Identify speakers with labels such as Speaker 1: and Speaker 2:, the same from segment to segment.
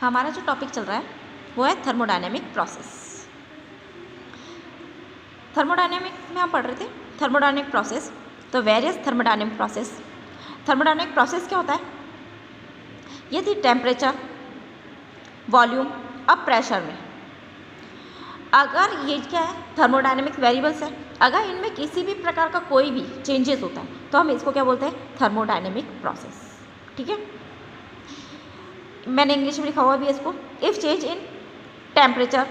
Speaker 1: हमारा जो टॉपिक चल रहा है वो है थर्मोडायनेमिक प्रोसेस। थर्मोडायनेमिक में हम पढ़ रहे थे थर्मोडायनेमिक प्रोसेस। तो various thermodynamic process. Thermodynamic process क्या होता है? यदि टेम्परेचर, वॉल्यूम और प्रेशर में अगर ये क्या है थर्मोडायनेमिक वेरिएबल्स है, अगर इनमें किसी भी प्रकार का कोई भी चेंजेस होता है तो हम इसको क्या बोलते हैं? Thermodynamic process. ठीक है, मैंने इंग्लिश में लिखा हुआ भी है इसको। If change in temperature,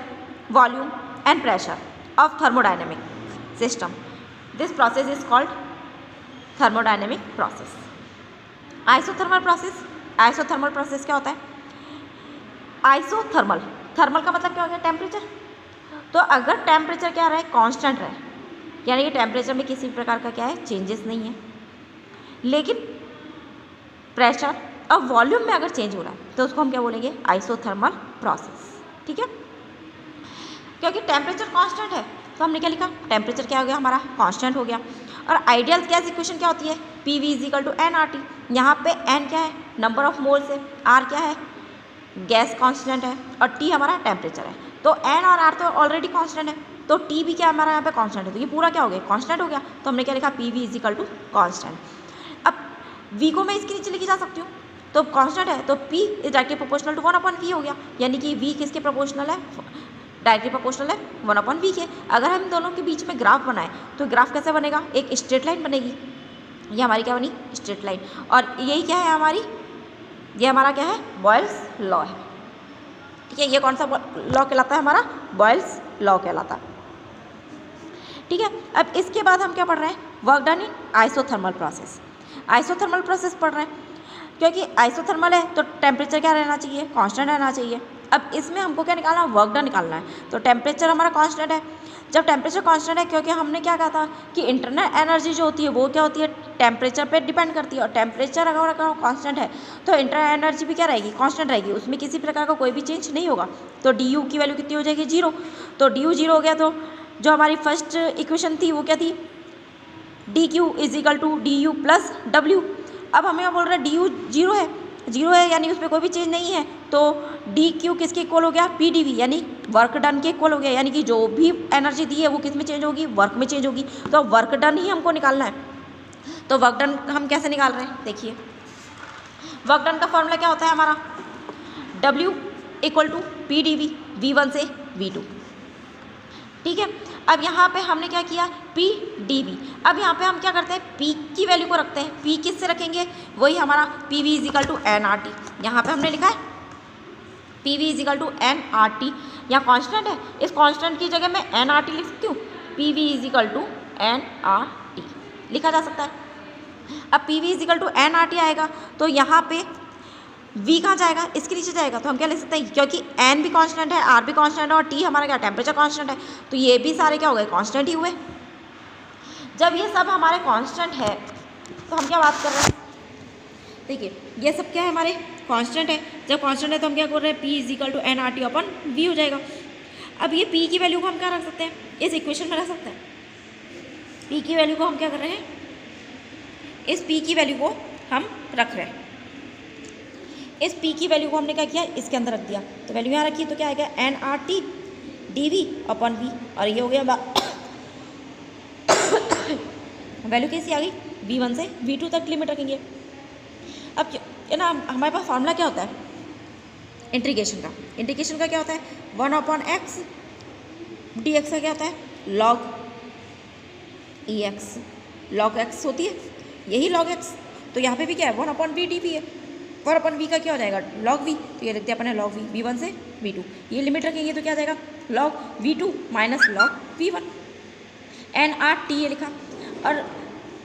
Speaker 1: volume and pressure of thermodynamic system, this process is called thermodynamic process. Isothermal process. Isothermal process क्या होता है? आइसोथर्मल, थर्मल का मतलब क्या हो गया? टेम्परेचर। तो अगर टेम्परेचर क्या रहे? कांस्टेंट रहे, यानी कि टेम्परेचर में किसी प्रकार का क्या है? चेंजेस नहीं है, लेकिन प्रेशर और वॉल्यूम में अगर चेंज हो रहा है तो उसको हम क्या बोलेंगे? Isothermal process. ठीक है, क्योंकि टेम्परेचर कांस्टेंट है तो हमने क्या लिखा? टेम्परेचर क्या हो गया? हमारा कांस्टेंट हो गया। और आइडियल गैस इक्वेशन क्या होती है? PV = nRT। यहाँ पे n क्या है? नंबर ऑफ मोल्स है, R क्या है? गैस कांस्टेंट है, और T हमारा टेम्परेचर है। तो n और R तो ऑलरेडी कांस्टेंट है, तो T भी क्या हमारा यहाँ पे कांस्टेंट है, तो ये पूरा क्या हो गया? कांस्टेंट हो गया। तो हमने क्या लिखा? PV = constant. अब V को मैं इसके नीचे लेके जा सकती हूँ, तो कांस्टेंट है तो P is directly proportional to 1/V हो गया, यानी कि V किसके प्रोपोर्शनल है? डायरेक्टली प्रोपोर्शनल है 1/V के। अगर हम दोनों के बीच में ग्राफ बनाए तो ग्राफ कैसे बनेगा? एक स्ट्रेट लाइन बनेगी। ये हमारी क्या बनी? Straight line. और यही क्या है हमारी? ये हमारा क्या है? बॉयल्स लॉ है। ठीक है, ये कौन सा लॉ कहलाता है? हमारा बॉयल्स लॉ कहलाता है। ठीक है, अब इसके बाद हम क्या पढ़ रहे हैं? Work done in isothermal process. Isothermal process पढ़ रहे हैं क्योंकि आइसोथर्मल है तो टेम्परेचर क्या रहना चाहिए? कांस्टेंट रहना चाहिए। अब इसमें हमको क्या निकालना है? वर्क डन निकालना है। तो टेम्परेचर हमारा कांस्टेंट है। जब टेम्परेचर कांस्टेंट है, क्योंकि हमने क्या कहा था कि इंटरनल एनर्जी जो होती है वो क्या होती है? टेम्परेचर पे डिपेंड करती है। और टेम्परेचर अगर कांस्टेंट है तो इंटरनल एनर्जी भी क्या रहेगी? कांस्टेंट रहेगी, उसमें किसी प्रकार का कोई भी चेंज नहीं होगा। तो DU की वैल्यू कितनी हो जाएगी? 0। तो DU 0 हो गया, तो जो हमारी फर्स्ट इक्वेशन थी वो क्या थी? DQ = DU + W। अब हमें क्या बोल रहे हैं? DU 0 है, 0 है यानी उसमें कोई भी चेंज नहीं है, तो DQ किसके इक्वल हो गया? PdV, यानी वर्क डन के इक्वल हो गया, यानी कि जो भी एनर्जी दी है वो किस में चेंज होगी? वर्क में चेंज होगी। तो वर्क डन ही हमको निकालना है। तो वर्क डन हम कैसे निकाल रहे हैं? देखिए, वर्क डन का फॉर्मूला क्या होता है हमारा? W = PdV, V1 से V2। ठीक है, अब यहाँ पे हमने क्या किया? PdV। अब यहाँ पे हम क्या करते हैं? P की वैल्यू को रखते हैं। P किससे रखेंगे? वही हमारा PV = nRT। यहाँ पे हमने लिखा है PV = nRT। यहाँ कांस्टेंट है, इस कांस्टेंट की जगह मैं nRT लिख सकती हूँ। PV = nRT लिखा जा सकता है। अब PV = nRT आएगा तो यहाँ पे V कहाँ जाएगा? इसके नीचे जाएगा। तो हम क्या लिख सकते हैं? क्योंकि N भी कांस्टेंट है, R भी कांस्टेंट है, और T हमारा क्या? टेम्परेचर कांस्टेंट है, तो ये भी सारे क्या हो गए? कांस्टेंट ही हुए। जब ये सब हमारे कांस्टेंट है तो हम क्या बात कर रहे हैं? देखिए, ये सब क्या है? हमारे कांस्टेंट है। जब कांस्टेंट है तो हम क्या कर रहे हैं? P = nRT/V हो जाएगा। अब ये P की वैल्यू को हम क्या रख सकते हैं? इस इक्वेशन में रख सकते हैं। P की वैल्यू को हम क्या कर रहे हैं? इस P की वैल्यू को हम रख रहे हैं। इस P की वैल्यू को हमने क्या किया? इसके अंदर रख दिया। तो वैल्यू यहाँ रखी तो क्या आएगा? nRT dV/V। और ये हो गया वैल्यू कैसी आ गई? V1 से V2 तक लिमिट रखेंगे। अब है ना, हमारे पास फार्मूला क्या होता है इंटीग्रेशन का? इंटीग्रेशन का क्या होता है? 1/x dx का क्या होता है? log EX। log x होती है, यही log x। तो यहाँ पे भी क्या है? 1/V dV है। 1/V का क्या हो जाएगा? log V। तो ये लिखते हैं अपने log V, V1 से V2। ये लिमिट रखेंगे तो क्या जाएगा? log V2 - log V1। nRT ये लिखा। और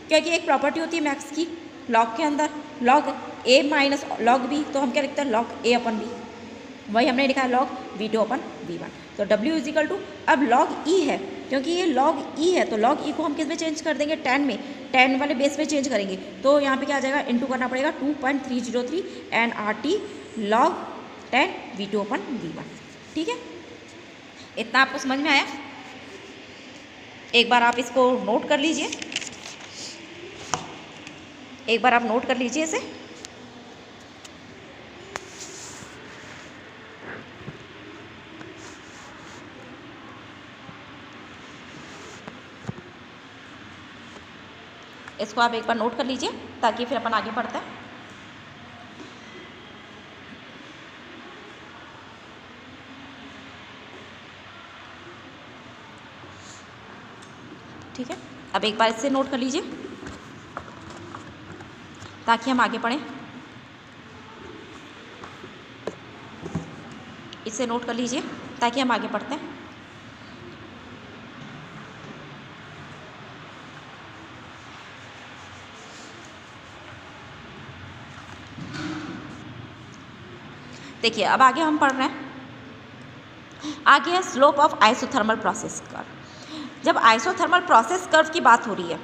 Speaker 1: क्योंकि एक प्रॉपर्टी होती है मैक्स की log के अंदर, log A - log B, तो हम क्या लिखते हैं? log A/B। वही हमने लिखा है log V2/V1। तो W = अब log E है, क्योंकि ये log E है तो log E को हम किस में चेंज कर देंगे? 10 में, 10 वाले बेस में चेंज करेंगे। तो यहाँ पे क्या आ जाएगा? इंटू करना पड़ेगा 2.303 nRT log 10 V2/V1। ठीक है, इतना आपको समझ में आया? एक बार आप इसको नोट कर लीजिए, एक बार आप नोट कर लीजिए इसे। इसको आप एक बार नोट कर लीजिए ताकि फिर अपन आगे बढ़ते हैं। ठीक है, अब एक बार इससे नोट कर लीजिए ताकि हम आगे बढ़ें। इसे नोट कर लीजिए ताकि हम आगे बढ़ते हैं। देखिए अब आगे हम पढ़ रहे हैं, आगे है slope of isothermal process curve. जब आइसोथर्मल प्रोसेस कर्व की बात हो रही है,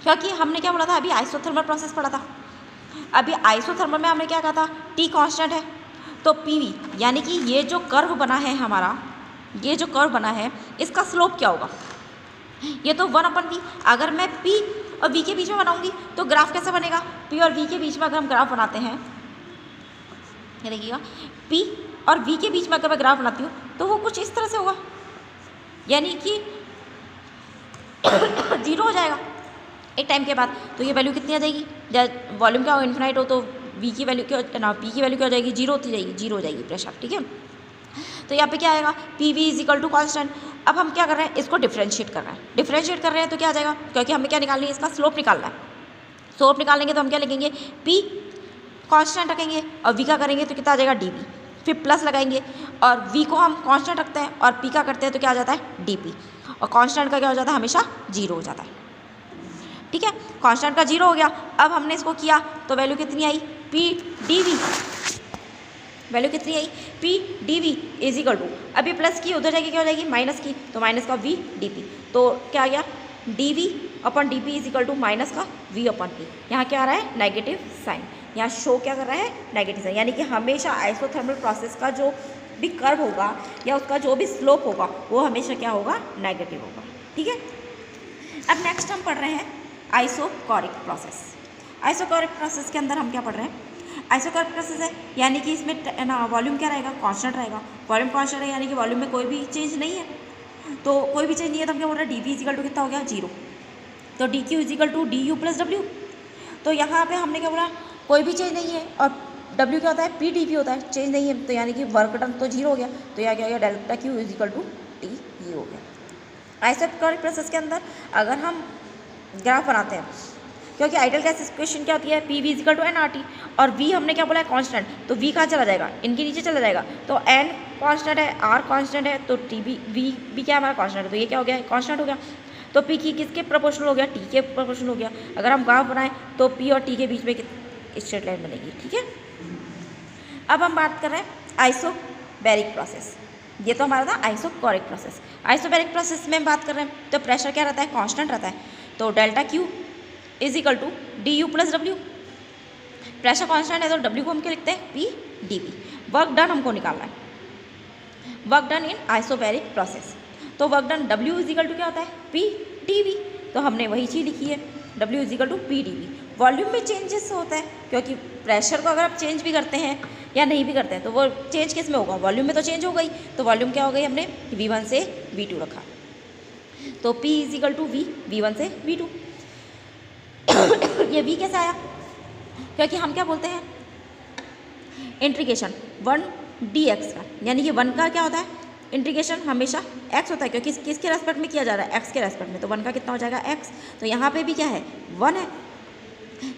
Speaker 1: क्योंकि हमने क्या बोला था, अभी आइसोथर्मल प्रोसेस पढ़ा था। अभी आइसोथर्मल में हमने क्या कहा था, टी कांस्टेंट है, तो पीवी यानी कि ये जो कर्व बना है हमारा, ये जो कर्व बना है इसका स्लोप क्या होगा, ये तो 1/v। अगर मैं p और v के बीच में बनाऊंगी तो ग्राफ कैसे बनेगा, p और v के बीच में अगर हम ग्राफ बनाते हैं, ये देखिएगा p और v के बीच में अगर मैं ग्राफ बनाती हूँ तो वो कुछ इस तरह से होगा, यानी कि 0 हो जाएगा एक टाइम के बाद। तो ये वैल्यू कितनी आ जाएगी, जब वॉल्यूम क्या हो, इन्फिनाइट हो, तो v की वैल्यू क्या ना, p की वैल्यू क्या हो जाएगी, 0 होती जाएगी, 0 हो जाएगी प्रेशर। ठीक है, तो यहाँ पे क्या आएगा, P V is equal to constant. अब हम क्या कर रहे हैं, इसको डिफ्रेंशिएट कर रहे हैं। डिफ्रेंशिएट कर रहे हैं तो क्या आ जाएगा, क्योंकि हमें क्या निकालनी है, इसका स्लोप निकालना है। स्लोप निकालेंगे तो हम क्या लिखेंगे, पी कांस्टेंट रखेंगे और v का करेंगे तो कितना आ जाएगा, dv। फिर प्लस लगाएंगे और v को हम कांस्टेंट रखते हैं और p का करते हैं तो क्या आ जाता है, dp। और कांस्टेंट का क्या हो जाता है, हमेशा 0 हो जाता है। ठीक है, कांस्टेंट का 0 हो गया। अब हमने इसको किया तो वैल्यू कितनी आई, p dv, वैल्यू कितनी आई, p dv is equal to, अभी प्लस की उधर जाके क्या हो जाएगी, माइनस की, तो माइनस का v dp। तो क्या आ गया, dv upon dp is equal to minus का v अपन p। यहाँ क्या आ रहा है, नेगेटिव साइन, यहाँ शो क्या कर रहा है, नेगेटिव साइन। यानी कि हमेशा आइसोथर्मल प्रोसेस का जो भी कर्व होगा या उसका जो भी स्लोप होगा वो हमेशा क्या होगा, नेगेटिव होगा। ठीक है, अब नेक्स्ट हम पढ़ रहे हैं आइसोकोरिक प्रोसेस। आइसोकोरिक प्रोसेस के अंदर हम क्या पढ़ रहे हैं, आइसोकोरिक प्रोसेस है यानी कि इसमें ना वॉल्यूम क्या रहेगा, कांस्टेंट रहेगा। वॉल्यूम कांस्टेंट है यानी कि वॉल्यूम में कोई भी चेंज नहीं है, तो कोई भी चेंज नहीं है तो हम क्या बोल रहे हैं, डी वी इजिकल टू कितना हो गया, 0। तो D Q is equal to D U plus W. तो यहाँ पे हमने क्या बोला, कोई भी चेंज नहीं है और W क्या होता है, पी डी पी होता है, चेंज नहीं है, तो यानी कि वर्क डन तो 0 हो गया। तो यहाँ क्या हो गया, delta Q is equal to T, ये हो गया। आइसोकोरिक प्रोसेस के अंदर अगर हम ग्राफ बनाते हैं, क्योंकि आइडियल गैस इक्वेशन क्या होती है, P V is equal to N R T, और वी हमने क्या बोला है, कांस्टेंट, तो वी कहाँ चला जाएगा, इनके नीचे चला जाएगा। तो एन कांस्टेंट है, आर कांस्टेंट है, तो टी बी वी भी क्या हमारा कांस्टेंट है, तो ये क्या हो गया, कांस्टेंट हो गया। तो पी की किसके प्रोपोर्शनल हो गया, टी के प्रोपोर्शनल हो गया। अगर हम ग्राफ बनाएं तो पी और टी के बीच में स्ट्रेट लाइन बनेगी। ठीक है, अब हम बात कर रहे हैं आइसोबैरिक प्रोसेस। ये तो हमारा था आइसोकोरिक प्रोसेस। आइसोबैरिक प्रोसेस में बात कर रहे हैं तो प्रेशर क्या रहता है, कांस्टेंट रहता है। तो delta Q is equal to D U plus W. Pressure constant है तो डब्ल्यू को हम क्या लिखते हैं, P D V. Work done हमको निकालना है, work done in isobaric process. तो work done W is equal to क्या होता है, पी डी वी। तो हमने वही चीज़ लिखी है, W is equal to P D V. Volume में चेंजेस होता है, क्योंकि प्रेशर को अगर आप चेंज भी करते हैं या नहीं भी करते हैं तो वो चेंज किस में होगा, वॉल्यूम में तो चेंज हो गई। तो वॉल्यूम क्या हो गई, हमने V1 से V2 रखा, तो P is equal to V, V1 से V2। ये V कैसे आया, क्योंकि हम क्या बोलते हैं, इंटीग्रेशन 1 dx का, यानी कि 1 का क्या होता है, इंटीग्रेशन हमेशा x होता है, क्योंकि किसके रेस्पेक्ट में किया जा रहा है, x के रेस्पेक्ट में। तो 1 का कितना हो जाएगा, x। तो यहाँ पे भी क्या है, 1 है।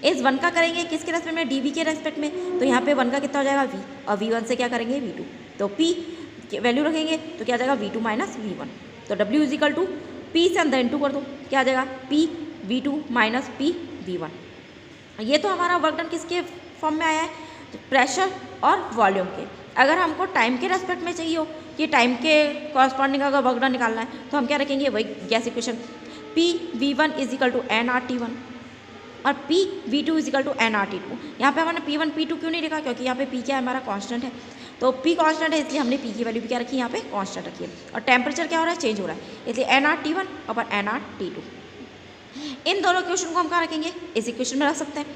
Speaker 1: इस 1 का करेंगे किसके रेस्पेक्ट में, dv के रेस्पेक्ट में। तो यहाँ पे 1 का कितना हो जाएगा, v, और v1 से क्या करेंगे, v2। तो p वैल्यू रखेंगे तो क्या आ जाएगा, v2 माइनस v1। तो w is equal to p से अंदर इंटू कर दो, क्या आ जाएगा, p v2 minus p v1। ये तो हमारा वर्क डन किसके फॉर्म में आया है, प्रेशर और वॉल्यूम के। अगर हमको टाइम के रेस्पेक्ट में चाहिए हो कि टाइम के कॉरस्पॉन्डिंग अगर वर्क डन निकालना है तो हम क्या रखेंगे, वही gas equation, p v1 is equal to N R T one और p v2 is equal to N R T two. यहाँ पर हमने p1 p2 क्यों नहीं लिखा, क्योंकि यहाँ पे p क्या है, हमारा कांस्टेंट है। तो p कांस्टेंट है इसलिए हमने p की वैल्यू भी क्या रखी है, यहाँ पे कांस्टेंट रखी है। और टेम्परेचर क्या हो रहा है, चेंज हो रहा है, इसलिए एन आर टी वन और एन आर टी टू। इन दोनों इक्वेशन को हम कहाँ रखेंगे, इस इक्वेशन में रख सकते हैं।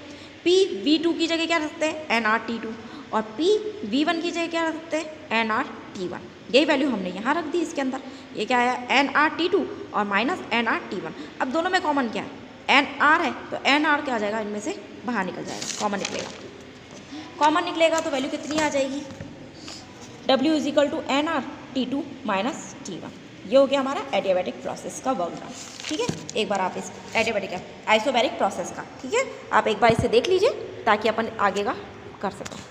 Speaker 1: p v2 की जगह क्या रख सकते हैं, एन आर टी टू, और p v1 की जगह क्या रख सकते हैं, एन आर टी वन। यही वैल्यू हमने यहाँ रख दी इसके अंदर। ये क्या आया, एन आर टी टू और minus N R T one. अब दोनों में कॉमन क्या है, एन आर है तो एन आर क्या आ जाएगा, इनमें से बाहर निकल जाएगा, कॉमन निकलेगा। कॉमन निकलेगा तो वैल्यू कितनी आ जाएगी, W is equal to N R T2 minus T1। ये हो गया हमारा एडियाबैटिक प्रोसेस का वर्क डन। ठीक है, एक बार आप इस एडियाबैटिक आइसोबैरिक प्रोसेस का, ठीक है, आप एक बार इसे देख लीजिए ताकि अपन आगे का कर सकें।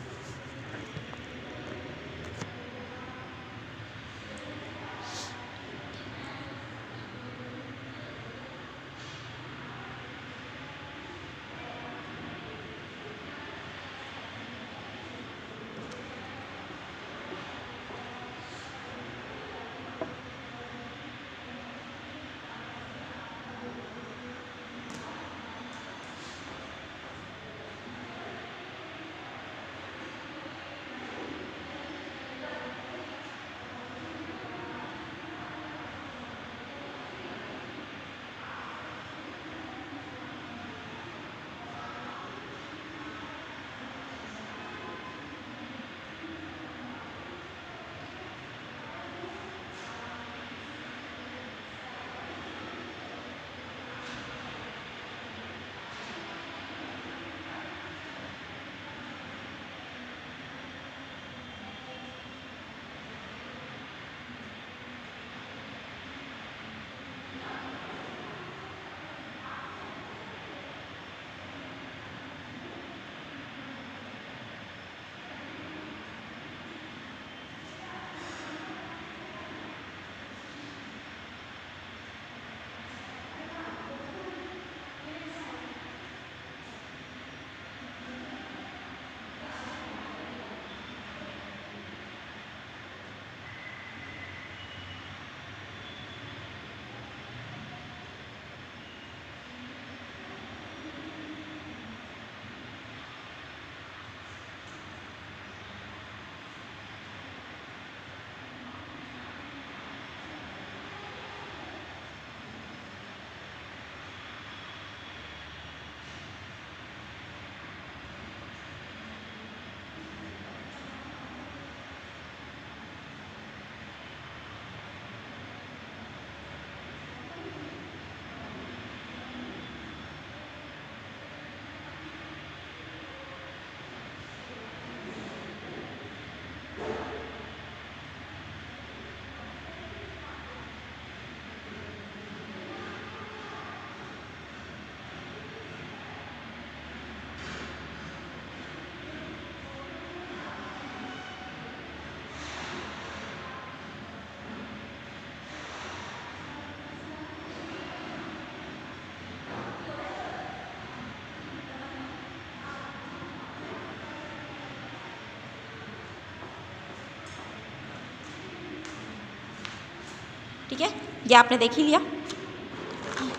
Speaker 1: ठीक है, ये आपने देख ही लिया।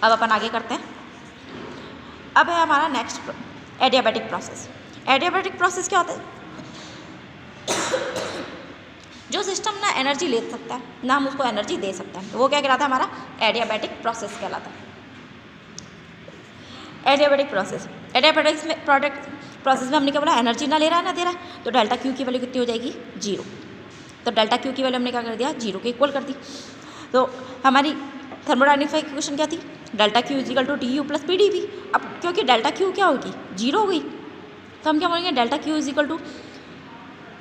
Speaker 1: अब अपन आगे करते हैं। अब है हमारा next adiabatic process. Adiabatic process क्या होता है, जो सिस्टम ना एनर्जी ले सकता है ना हम उसको एनर्जी दे सकते हैं, तो वो क्या कहलाता है, हमारा एडियाबैटिक प्रोसेस कहलाता है। एडियाबैटिक प्रोसेस, एडियाबैटिक्स में प्रोसेस में हमने क्या बोला, एनर्जी ना ले रहा है ना दे रहा है, तो डेल्टा क्यू की वैल्यू कितनी हो जाएगी, 0। तो डेल्टा क्यू की वैल्यू हमने क्या कर दिया, 0 के इक्वल कर दी। तो हमारी थर्मोडायनेमिक्स की इक्वेशन क्या थी, delta Q is equal to T U plus P D V. अब क्योंकि डेल्टा क्यू क्या होगी, 0 हो गई, तो हम क्या बोलेंगे, delta Q is equal to,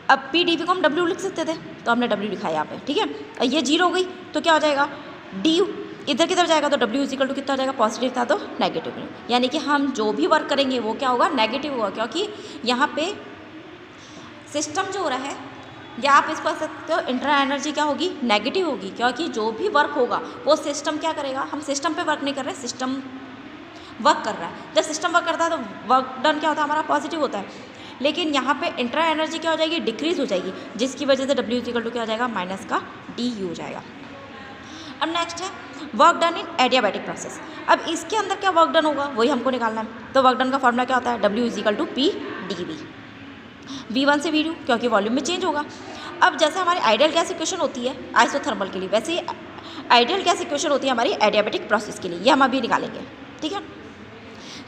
Speaker 1: अब पी डी वी को हम डब्ल्यू लिख सकते थे तो हमने डब्ल्यू लिखा है यहाँ पे, ठीक है। ये 0 हो गई तो क्या हो जाएगा, डी यू इधर किधर जाएगा तो डब्ल्यू इज इक्वल टू कितना हो जाएगा, पॉजिटिव था तो नेगेटिव, यानी कि हम जो भी वर्क करेंगे वो क्या होगा, नेगेटिव होगा, क्योंकि यहाँ पे सिस्टम जो हो रहा है, या आप इसको कह सकते हो इंटरनल एनर्जी क्या होगी, नेगेटिव होगी, क्योंकि जो भी वर्क होगा वो सिस्टम क्या करेगा, हम सिस्टम पे वर्क नहीं कर रहे, सिस्टम वर्क कर रहा है। जब सिस्टम वर्क करता है तो वर्क डन क्या होता है, हमारा पॉजिटिव होता है। लेकिन यहाँ पे इंटरनल एनर्जी क्या हो जाएगी, डिक्रीज हो जाएगी, जिसकी वजह से डब्ल्यू इक्वल टू क्या हो जाएगा, माइनस का डी यू हो जाएगा। अब नेक्स्ट है वर्क डन इन एडियाबैटिक प्रोसेस। अब इसके अंदर क्या वर्क डन होगा वही हमको निकालना है। तो वर्क डन का फॉर्मूला क्या होता है, W is equal to P D V, V1 से V2, क्योंकि वॉल्यूम में चेंज होगा। अब जैसे हमारी आइडियल गैस इक्वेशन होती है आइसोथर्मल के लिए, वैसे ही आइडियल गैस इक्वेशन होती है हमारी एडियाबैटिक प्रोसेस के लिए, ये हम अभी निकालेंगे, ठीक है।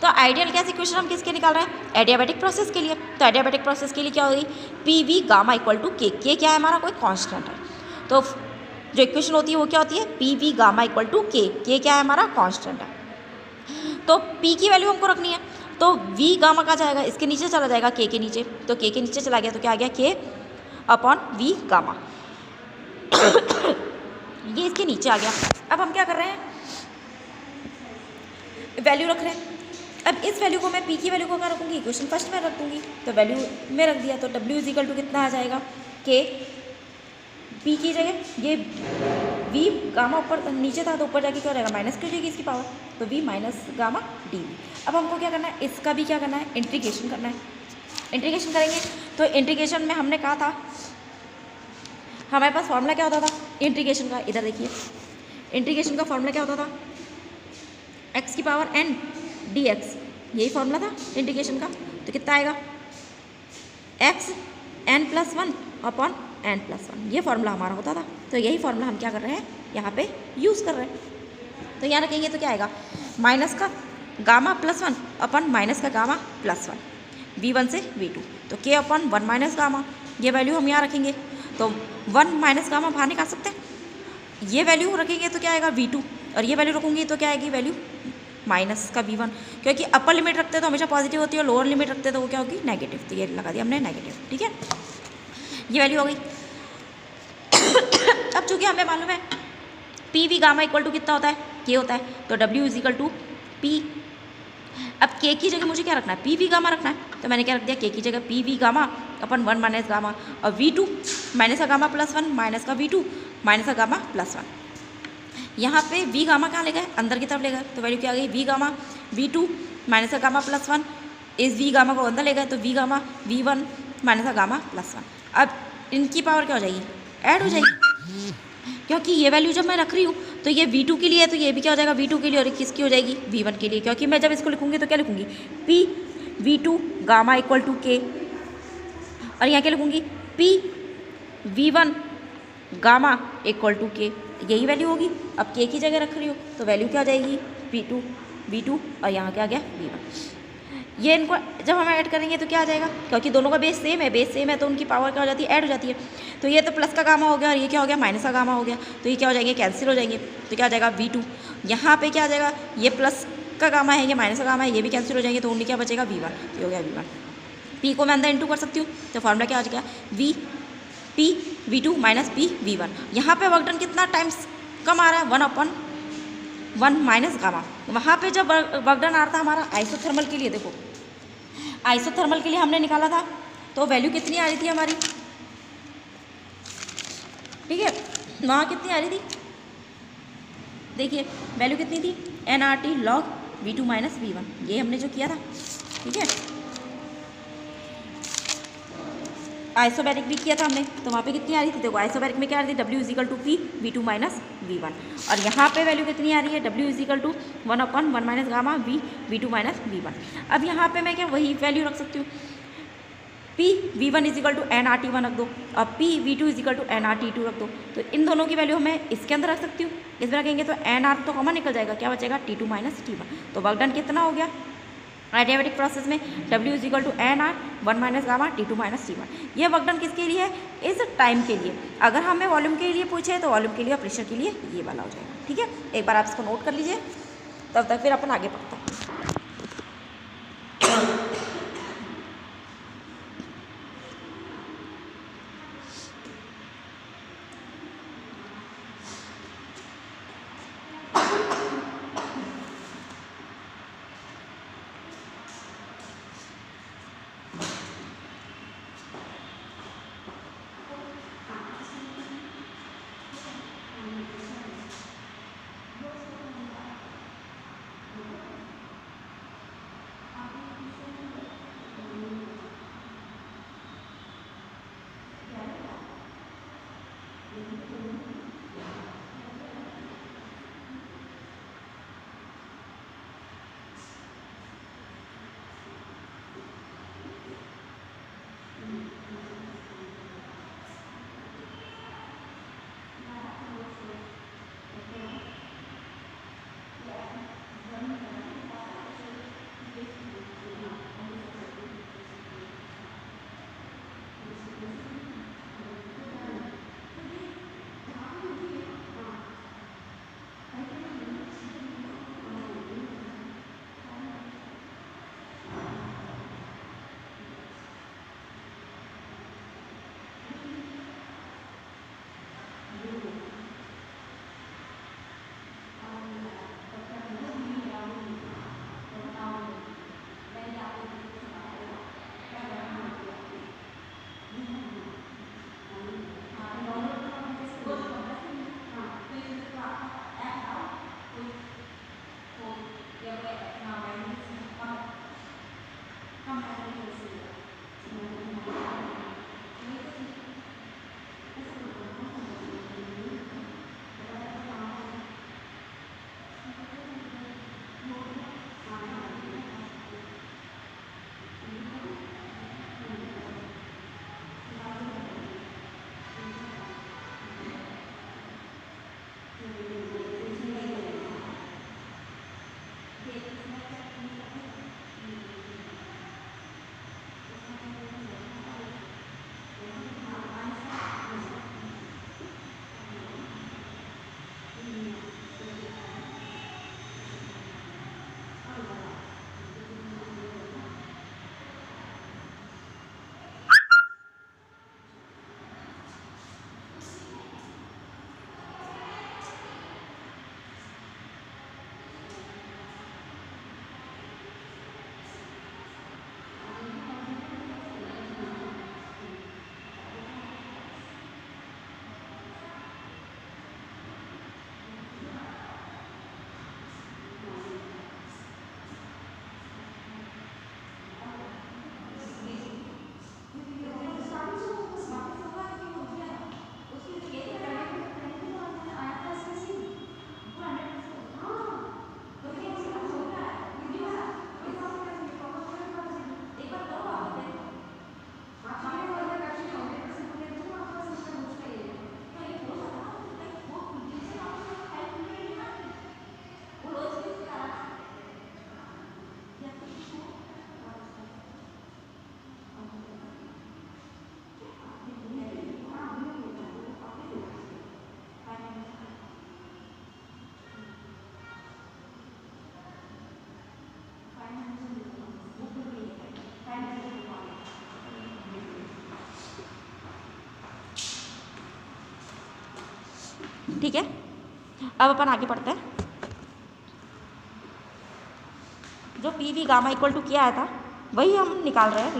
Speaker 1: तो आइडियल गैस इक्वेशन हम किसके निकाल रहे हैं, एडियाबैटिक प्रोसेस के लिए। तो एडियाबैटिक प्रोसेस के लिए क्या होगी, P V gamma equal to K, क्या है हमारा कोई कॉन्स्टेंट है। तो जो इक्वेशन होती है वो क्या होती है, P V gamma equal to K क्या है हमारा कॉन्स्टेंट है। तो पी की वैल्यू हमको रखनी है, तो वी गामा कहाँ जाएगा, इसके नीचे चला जाएगा, के के नीचे, तो के के नीचे चला गया तो क्या आ गया, के अपॉन वी गामा। ये इसके नीचे आ गया। अब हम क्या कर रहे हैं, वैल्यू रख रहे हैं। अब इस वैल्यू को मैं पी की वैल्यू को क्या रखूँगी, इक्वेशन फर्स्ट में रख दूँगी, तो वैल्यू में रख दिया, तो डब्ल्यू इज इक्वल टू कितना आ जाएगा, के पी की जगह ये वी गामा ऊपर नीचे था तो ऊपर जाके क्या हो जाएगा, माइनस की हो जाएगी इसकी पावर, तो V minus gamma D V. अब हमको क्या करना है, इसका भी क्या करना है, इंटीग्रेशन करना है। इंटीग्रेशन करेंगे तो इंटीग्रेशन में हमने कहा था हमारे पास फॉर्मूला क्या होता था इंटीग्रेशन का, इधर देखिए इंटीग्रेशन का फॉर्मूला क्या होता था, एक्स की पावर एन डी एक्स, यही फॉर्मूला था इंटीग्रेशन का। तो कितना आएगा, X N plus one upon N plus one, ये फॉर्मूला हमारा होता था। तो यही फॉर्मूला हम क्या कर रहे हैं, यहाँ पे यूज़ कर रहे हैं। तो यहाँ रखेंगे तो क्या आएगा, माइनस का गामा प्लस वन अपन माइनस का gamma plus one, V one से वी टू, तो के अपन वन माइनस गामा, ये वैल्यू हम यहाँ रखेंगे। तो वन माइनस गामा बाहर निकाल सकते हैं, ये वैल्यू रखेंगे तो क्या आएगा वी टू, और ये वैल्यू रखूँगी तो क्या आएगी वैल्यू माइनस का वी वन, क्योंकि अपर लिमिट रखते हैं तो हमेशा पॉजिटिव होती है और लोअर लिमिट रखते हैं तो वो क्या होगी नेगेटिव, तो ये लगा दिया हमने नेगेटिव, ठीक है, ये वैल्यू हो गई। अब चूँकि हमें मालूम है P V gamma equal to कितना होता है, के होता है, तो W is equal to P. अब के की जगह मुझे क्या रखना है, पी वी गामा रखना है, तो मैंने क्या रख दिया, के की जगह पी वी गामा अपन वन माइनस गामा, और वी टू माइनस का गामा प्लस वन माइनस का वी टू माइनस का गामा प्लस वन। यहाँ पे वी गामा कहाँ ले गए, अंदर की तरफ ले गए, तो वैल्यू क्या आ गई, V gamma V two minus का गामा प्लस वन, इस वी गामा को अंदर ले गए तो V gamma V one minus का गामा प्लस वन। अब इनकी पावर क्या हो जाएगी, ऐड हो जाएगी, क्योंकि ये वैल्यू जब मैं रख रही हूँ तो ये v2 के लिए है, तो ये भी क्या हो जाएगा v2 के लिए, और किसकी हो जाएगी v1 के लिए, क्योंकि मैं जब इसको लिखूँगी तो क्या लिखूँगी, p v2 gamma equal to k, और यहाँ क्या लिखूँगी p v1 gamma equal to k, यही वैल्यू होगी। अब k की जगह रख रही हूँ तो वैल्यू क्या हो जाएगी v2 और यहाँ क्या आ गया v1। ये इनको जब हम ऐड करेंगे तो क्या आ जाएगा, क्योंकि दोनों का बेस सेम है तो उनकी पावर क्या हो जाती है, ऐड हो जाती है। तो ये तो प्लस का गामा हो गया और ये क्या हो गया, माइनस का गामा हो गया, तो ये क्या हो जाएंगे, कैंसिल हो जाएंगे, तो क्या आ जाएगा v2। यहाँ पे क्या आ जाएगा, ये प्लस का गामा है, ये माइनस का गामा है, ये भी कैंसिल हो जाएंगे, तो उन्हें क्या बचेगा v1, तो हो गया v1। p को मैं अंदर इंटू कर सकती हूँ, तो फॉर्मूला क्या आ जाएगा, v p v2 minus p v1। यहाँ पे वर्क डन कितना टाइम्स कम आ रहा है, 1/1 माइनस गामा। वहाँ पे जब वर्क डन आ रहा था हमारा आइसोथर्मल के लिए, देखो आइसोथर्मल के लिए हमने निकाला था तो वैल्यू कितनी आ रही थी हमारी, ठीक है, वहाँ कितनी आ रही थी, देखिए वैल्यू कितनी थी, nRT log v2 minus v1, ये हमने जो किया था, ठीक है। आइसोबैरिक भी किया था हमने, तो वहाँ पे कितनी आ रही थी, देखो आइसोबैरिक में क्या आ रही थी, w is equal to P v2 minus v1, और यहाँ पे वैल्यू कितनी आ रही है, w is equal to 1/1 minus gamma v2 minus v1। अब यहाँ पे मैं क्या वही वैल्यू रख सकती हूँ, p v1 is equal to nRT1 रख दो, और p v2 is equal to nRT2 रख दो, तो इन दोनों की वैल्यू मैं इसके अंदर रख सकती हूँ। इसमें रखेंगे तो nR तो कॉमन निकल जाएगा, क्या बचेगा t2 माइनस t1, तो वर्क डन कितना हो गया एडियाबैटिक प्रोसेस में, w is equal to nR 1 minus gamma t2 minus t1। ये वर्क डन किसके लिए है, इस टाइम के लिए। अगर हमें वॉल्यूम के लिए पूछे तो वॉल्यूम के लिए और प्रेशर के लिए ये वाला हो जाएगा, ठीक है। एक बार आप इसको नोट कर लीजिए, तब तक फिर अपन आगे बढ़ते हैं। ठीक है, अब अपन आगे बढ़ते हैं। जो P V gamma equal to क्या आया था वही हम निकाल रहे हैं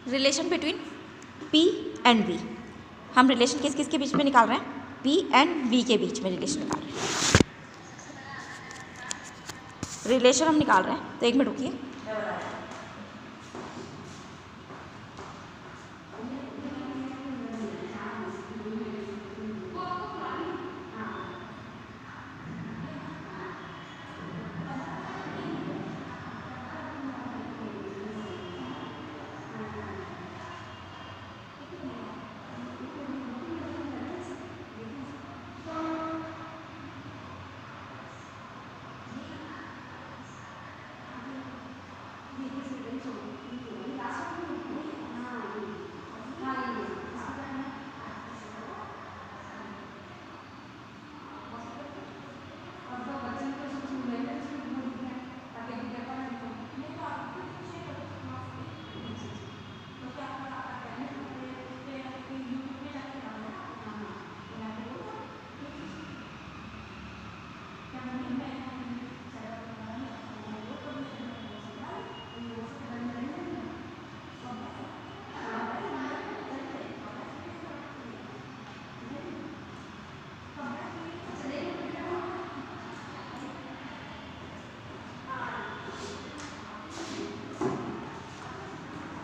Speaker 1: relation between P and V. हम रिलेशन किस किस के बीच में निकाल रहे हैं? पी एंड वी के बीच में रिलेशन निकाल रहे हैं। रिलेशन हम निकाल रहे हैं, तो एक मिनट रुकिए।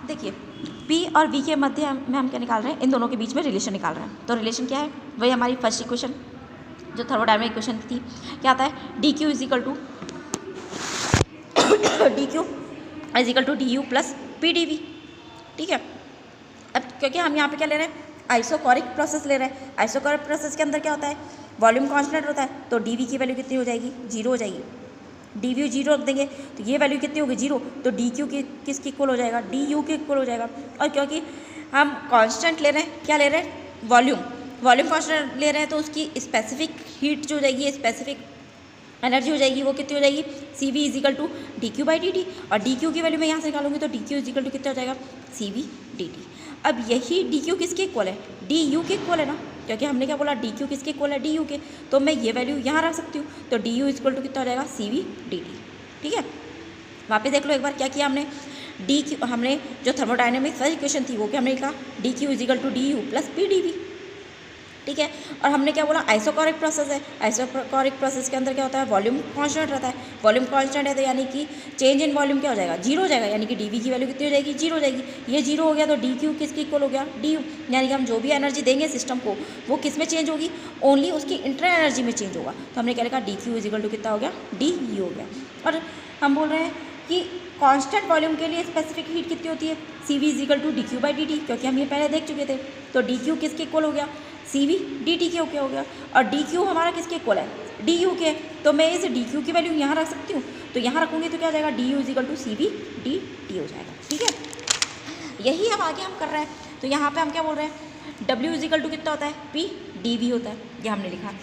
Speaker 1: देखिए P और V के मध्य में हम क्या निकाल रहे हैं? इन दोनों के बीच में रिलेशन निकाल रहे हैं। तो रिलेशन क्या है? वही हमारी फर्स्ट इक्वेशन जो थर्मोडायनामिक इक्वेशन थी, क्या आता है? D Q is equal to D U plus P D V. ठीक है, अब क्योंकि हम यहाँ पे क्या ले रहे हैं? आइसोकोरिक प्रोसेस ले रहे हैं। आइसोकोरिक प्रोसेस के अंदर क्या होता है? वॉल्यूम कांस्टेंट होता है। तो डी वी की वैल्यू कितनी हो जाएगी? 0 हो जाएगी। डी वी 0 रख देंगे तो ये वैल्यू कितनी होगी? 0। तो डी क्यू की किसके इक्वल हो जाएगा? डी यू के इक्वल हो जाएगा। और क्योंकि हम कांस्टेंट ले रहे हैं, क्या ले रहे हैं? वॉल्यूम कांस्टेंट ले रहे हैं, तो उसकी स्पेसिफिक हीट जो हो जाएगी, स्पेसिफिक एनर्जी हो जाएगी, वो कितनी हो जाएगी? C V is equal to D Q by D T. और डी क्यू की वैल्यू मैं यहाँ से निकालूंगी तो D Q is equal to कितना हो जाएगा? C V D T. अब यही डी क्यू किसके इक्वल है? डी यू के इक्वल है ना, क्योंकि हमने क्या बोला? डी क्यू किसके इक्वल है? डी यू के। तो मैं ये वैल्यू यहाँ रख सकती हूँ, तो डी यू इक्वल टू कितना हो जाएगा? C V D T. ठीक है, वापस देख लो एक बार क्या किया हमने। डी क्यू, हमने जो थर्मोडायनेमिक्स फर्स्ट इक्वेशन थी वो क्या हमने लिखा? D Q is equal to D U plus P D V. ठीक है, और हमने क्या बोला? आइसोकोरिक प्रोसेस है। आइसोकोरिक प्रोसेस के अंदर क्या होता है? वॉल्यूम कांस्टेंट रहता है। वॉल्यूम कांस्टेंट है तो यानी कि चेंज इन वॉल्यूम क्या हो जाएगा? 0 हो जाएगा, यानी कि डी वी की वैल्यू कितनी हो जाएगी? 0 हो जाएगी। ये 0 हो गया तो डी क्यू किसके इक्वल हो गया? D you. यानी कि हम जो भी एनर्जी देंगे सिस्टम को वो किस में चेंज होगी? ओनली उसकी इंटर एनर्जी में चेंज होगा। तो हमने क्या लिखा? D Q is equal to कितना हो गया? डी यू हो गया। और हम बोल रहे हैं कि कांस्टेंट वॉल्यूम के लिए स्पेसिफिक हीट कितनी होती है? C V is equal to D Q by D T, क्योंकि हम ये पहले देख चुके थे। तो डी क्यू किसके इक्वल हो गया? सी वी डी टी के ओके हो गया। और डी क्यू हमारा किसके इक्वल है? डी यू के। तो मैं इस डी क्यू की वैल्यू यहाँ रख सकती हूँ, तो यहाँ रखूँगी तो क्या हो जाएगा? D U is equal to C V D T हो जाएगा। ठीक है, यही अब आगे हम कर रहे हैं। तो यहाँ पे हम क्या बोल रहे हैं? डब्ल्यू इज इक्वल टू कितना होता है? पी डी वी होता है, ये हमने लिखा।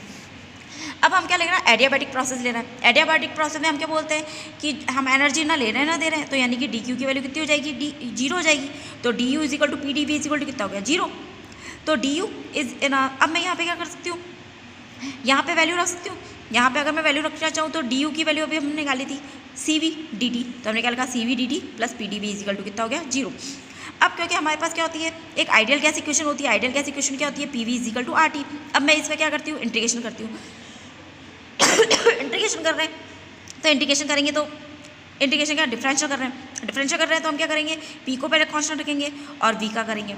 Speaker 1: अब हम क्या ले रहे हैं? एडियाबैटिक प्रोसेस ले रहे हैं। एडियाबैटिक प्रोसेस में हम क्या बोलते हैं कि हम एनर्जी ना ले रहे हैं ना दे रहे हैं, तो यानी कि डी क्यू की वैल्यू कितनी हो जाएगी? डी 0 हो जाएगी। तो D U is equal to P D V is equal to कितना हो गया? 0। तो डी यू इज अब मैं यहाँ पे क्या कर सकती हूँ? यहाँ पे वैल्यू रख सकती हूँ। यहाँ पे अगर मैं वैल्यू रखना चाहूँ तो डी यू की वैल्यू अभी हमने निकाली थी सी वी डी टी, तो हमने क्या लिखा? C V D T plus P D V is equal to कितना हो गया? 0। अब क्योंकि हमारे पास क्या होती है? एक आइडियल गैस इक्वेशन होती है। आइडियल गैस इक्वेशन क्या होती है? P V is equal to R T. अब मैं इसका क्या करती हूँ? इंटीग्रेशन करती हूँ। इंटीग्रेशन कर रहे हैं तो इंटीग्रेशन करेंगे तो इंटीग्रेशन क्या? डिफरेंशियल कर रहे हैं। डिफरेंशियल कर रहे हैं तो हम क्या करेंगे? पी को पहले कांस्टेंट रखेंगे और वी का करेंगे।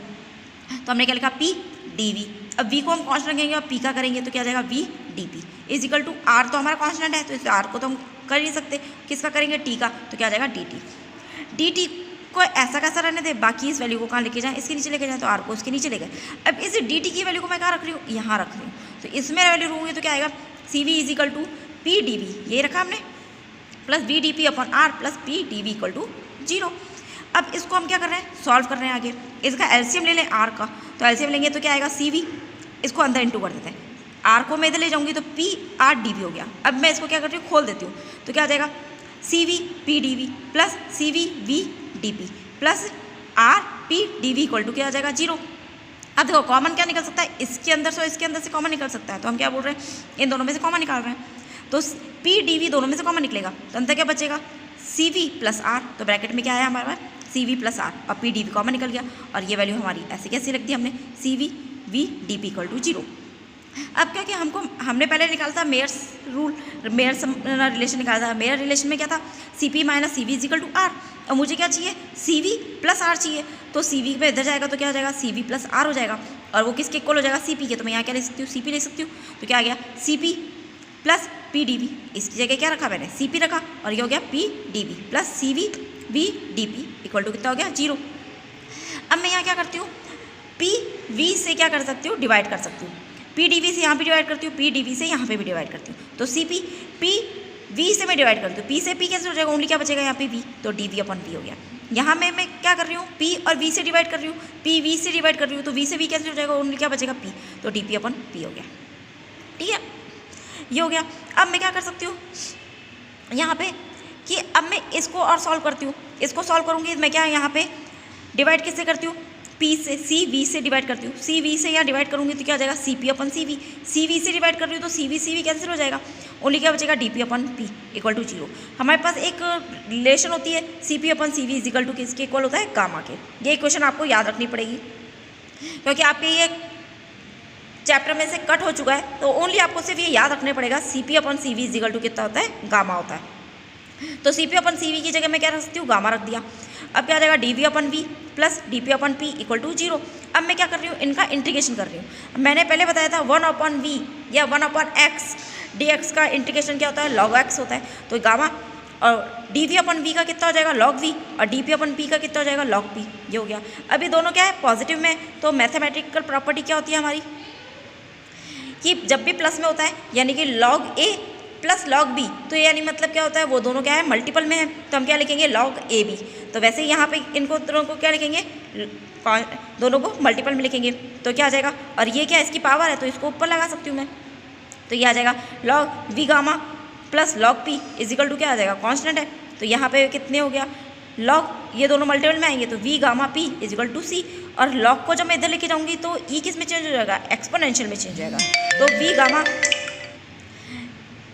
Speaker 1: तो हमने क्या लिखा? P D V. अब वी को हम कांस्टेंट रखेंगे और पी का करेंगे तो क्या जाएगा? V D P is equal to R. तो हमारा कांस्टेंट है तो इस आर को तो हम कर ही नहीं सकते। किसका करेंगे? टी का। तो क्या जाएगा? D T. डी टी को ऐसा कैसा रहने दें, बाकी इस वैल्यू को कहाँ लेके जाएँ? इसके नीचे लेके जाएँ, तो आर को उसके नीचे ले गए। अब इस डी टी की वैल्यू को मैं कहाँ रख रही हूँ? यहाँ रख रही हूँ। तो इसमें वैल्यू रहूँगी तो क्या आएगा? C V is equal to P D V, ये रखा हमने, plus V D P upon R plus P D V equal to 0। अब इसको हम क्या कर रहे हैं? सॉल्व कर रहे हैं आगे। इसका एलसीएम ले लें आर का, तो एलसीएम लेंगे तो क्या आएगा? C we. इसको अंदर इंटू कर देते हैं। आर को मैं इधर ले जाऊँगी तो पी आर डी वी हो गया। अब मैं इसको क्या कर रही हूँ? खोल देती हूँ, तो क्या आ जाएगा? C V P D V plus C V V D P plus R P D V equal to क्या आ जाएगा? 0। अब देखो कॉमन क्या निकल सकता है, इसके अंदर से और इसके अंदर से कॉमन निकल सकता है, तो हम क्या बोल रहे हैं, इन दोनों में से कॉमन निकाल रहे हैं, तो पी डी वी दोनों में से कॉमन निकलेगा, तो अंतर क्या बचेगा, सी वी प्लस आर, तो ब्रैकेट में क्या है हमारे पास सी वी प्लस आर, और पी डी वी कॉमन निकल गया, और ये वैल्यू हमारी ऐसे कैसे रख दी हमने, C V V D P equal to 0। अब क्या कि हमने पहले निकाला था मेयर्स रूल, मेयर्स रिलेशन निकाला था, मेयर रिलेशन में क्या था, C P minus C V is equal to R, और मुझे क्या चाहिए, सी वी प्लस आर चाहिए, तो सी वी में इधर जाएगा तो क्या हो जाएगा, सी वी प्लस आर हो जाएगा, और वो किसके इक्वल हो जाएगा, सी पी के, तो मैं यहाँ क्या ले सकती हूँ, सी पी ले सकती हूँ, तो क्या आ गया, C P plus P D V, इसकी जगह क्या रखा मैंने, सी पी रखा, और ये हो गया P D V plus C V V D P equal to कितना हो गया, 0। अब मैं यहाँ क्या करती हूँ, पी वी से क्या कर सकती हूँ, डिवाइड कर सकती हूँ, पी डी वी से यहाँ पे डिवाइड करती हूँ, पी डी वी से यहाँ पे भी डिवाइड करती हूँ, तो सी पी पी वी से मैं डिवाइड करती हूँ, पी से पी कैसे हो जाएगा, ओनली क्या बचेगा यहाँ पे वी, तो डी वी अपन वी हो गया। यहाँ मैं क्या कर रही हूँ, पी और वी से डिवाइड कर रही हूँ, पी वी से डिवाइड कर रही हूँ, तो वी से वी कैसे हो जाएगा, ओनली क्या बचेगा पी, तो डी पी अपन पी हो गया। ठीक है, ये हो गया। अब मैं क्या कर सकती हूँ यहाँ पे कि अब मैं इसको और सॉल्व करती हूँ, इसको सॉल्व करूँगी मैं क्या यहाँ पे डिवाइड किससे करती हूँ, पी से, सी वी से डिवाइड करती हूँ, सी वी से यहाँ डिवाइड करूँगी तो क्या हो जाएगा, C P upon C V, C V से डिवाइड कर रही हूँ तो सी वी कैंसिल हो जाएगा, ओनली क्या बचेगा, D P upon P equal to 0। हमारे पास एक रिलेशन होती है C P upon C V is equal to किसके इक्वल होता है, गामा के। ये इक्वेशन आपको याद रखनी पड़ेगी क्योंकि आपके ये चैप्टर में से कट हो चुका है, तो ओनली आपको सिर्फ ये याद रखने पड़ेगा C P upon C V is equal to कितना होता है, गामा होता है। तो सी पी अपन सी वी की जगह मैं क्या रख सकती हूँ, गामा रख दिया। अब क्या आ जाएगा, D V upon V plus D P upon P equal to 0। अब मैं क्या कर रही हूँ, इनका इंटीग्रेशन कर रही हूँ। मैंने पहले बताया था 1 अपन वी या 1 अपन एक्स डी एक्स का इंटीग्रेशन क्या होता है, लॉग एक्स होता है, तो गामा, और डी वी अपन वी का कितना हो जाएगा, लॉग वी, और डी पी अपन पी का कितना हो जाएगा, लॉग पी। ये हो गया। अभी दोनों क्या है, पॉजिटिव में, तो मैथमेटिकल प्रॉपर्टी क्या होती है हमारी कि जब भी प्लस में होता है यानी कि लॉग ए प्लस लॉग बी, तो यानी मतलब क्या होता है, वो दोनों क्या है, मल्टीपल में है, तो हम क्या लिखेंगे, लॉग ए बी। तो वैसे ही यहाँ पे इनको दोनों को क्या लिखेंगे, दोनों को मल्टीपल में लिखेंगे, तो क्या आ जाएगा, और ये क्या इसकी पावर है तो इसको ऊपर लगा सकती हूँ मैं, तो ये आ जाएगा log V gamma plus log P is equal to क्या आ जाएगा, कॉन्स्टेंट है, तो यहाँ पे कितने हो गया, लॉग, ये दोनों मल्टीपल में आएंगे तो V gamma P is equal to C, और लॉग को जब मैं इधर लेके जाऊँगी तो ई किस में चेंज हो जाएगा, एक्सपोनेंशियल में चेंज हो जाएगा, तो V gamma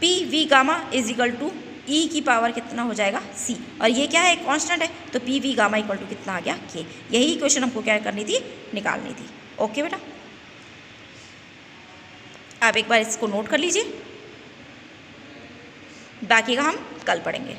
Speaker 1: P V gamma is equal to E की पावर कितना हो जाएगा, सी, और ये क्या है, कांस्टेंट है, तो P V gamma equal to कितना आ गया, के। यही क्वेश्चन हमको क्या करनी थी, निकालनी थी। ओके बेटा, आप एक बार इसको नोट कर लीजिए, बाकी का हम कल पढ़ेंगे।